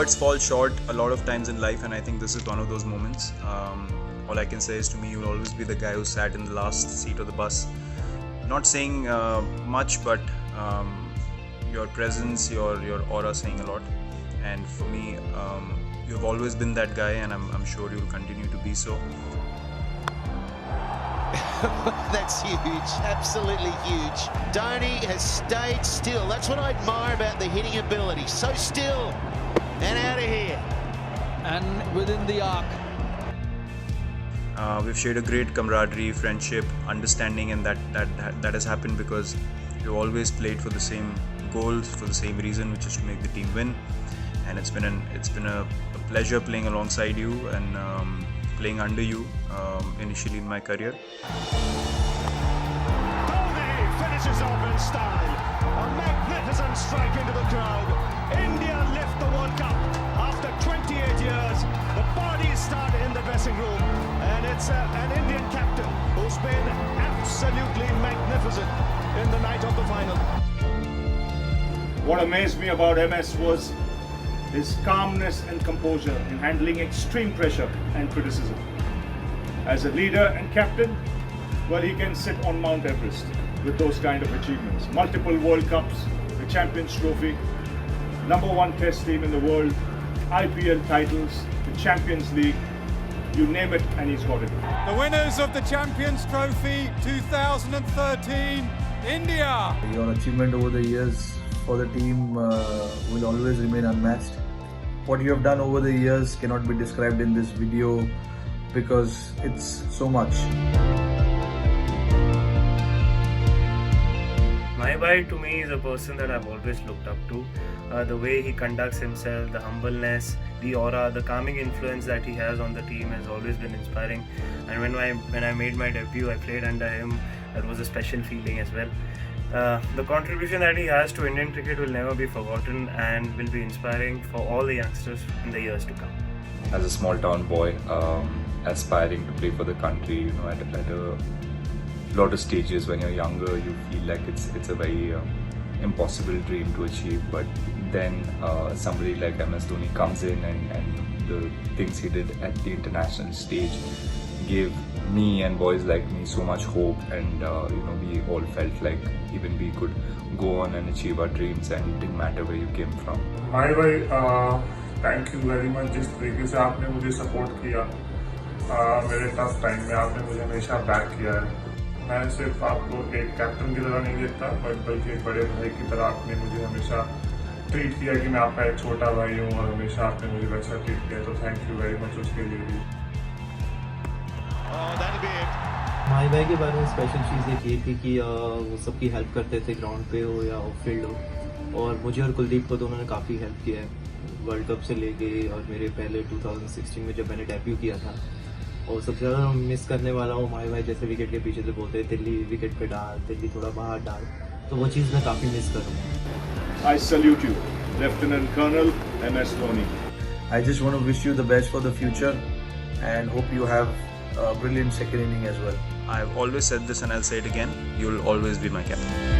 words fall short a lot of times in life, and I think this is one of those moments. All I can say is, to me, you'll always be the guy who sat in the last seat of the bus. Not saying much, but your presence, your aura saying a lot. And for me, you've always been that guy, and I'm sure you'll continue to be so. That's huge, absolutely huge. Dhoni has stayed still. That's what I admire about the hitting ability. So still and out of here. And within the arc. We've shared a great camaraderie, friendship, understanding, and that has happened because we've always played for the same goals, for the same reason, which is to make the team win. And it's been a pleasure playing alongside you and playing under you initially in my career. Dhoni finishes off in style. A magnificent strike into the crowd. India lift the World Cup after 28 years. The parties start in the dressing room, and it's an Indian captain who's been absolutely magnificent in the night of the final. What amazed me about MS was his calmness and composure in handling extreme pressure and criticism. As a leader and captain, well, he can sit on Mount Everest with those kind of achievements. Multiple World Cups, the Champions Trophy, #1 Test team in the world, IPL titles, the Champions League, you name it, and he's got it. The winners of the Champions Trophy 2013, India. Your achievement over the years for the team will always remain unmatched. What you have done over the years cannot be described in this video because it's so much. Mahibhai to me is a person that I've always looked up to. The way he conducts himself, the humbleness, the aura, the calming influence that he has on the team has always been inspiring. And when I made my debut, I played under him. That was a special feeling as well. The contribution that he has to Indian cricket will never be forgotten and will be inspiring for all the youngsters in the years to come. As a small town boy, aspiring to play for the country, at a lot of stages when you're younger, you feel like it's a very impossible dream to achieve. But then somebody like MS Dhoni comes in and the things he did at the international stage gave me and boys like me so much hope, and we all felt like even we could go on and achieve our dreams, and it didn't matter where you came from. Mahibhai, thank you very much. जिस तरीके से आपने मुझे support किया मेरे tough time में, आपने मुझे हमेशा बैक किया है। मैं सिर्फ आपको एक कैप्टन की तरह नहीं देखता, बल्कि एक बड़े भाई की तरह आपने मुझे हमेशा ट्रीट किया कि मैं आपका एक छोटा भाई हूँ, और हमेशा आपने मुझे वैसा ट्रीट किया, तो थैंक यू वेरी मच उसके लिए भी। माहिबाई के बारे में स्पेशल चीज़ एक ये थी कि वो सबकी हेल्प करते थे, ग्राउंड पे हो या ऑफ फील्ड हो, और मुझे और कुलदीप को तो उन्होंने काफ़ी हेल्प किया है वर्ल्ड कप से लेके, और मेरे पहले 2016 में जब मैंने डेब्यू किया था। और सबसे ज़्यादा मिस करने वाला हूँ माहिबाई जैसे विकेट के पीछे से बोलते हैं दिल्ली विकेट पे डाल, दिल्ली थोड़ा बाहर डाल, तो वो चीज़ मैं काफ़ी मिस करूँगा। I salute you, Lieutenant Colonel MS Dhoni. I just want to wish you the best for the future and hope you have a brilliant second inning as well. I've always said this and I'll say it again, you'll always be my captain.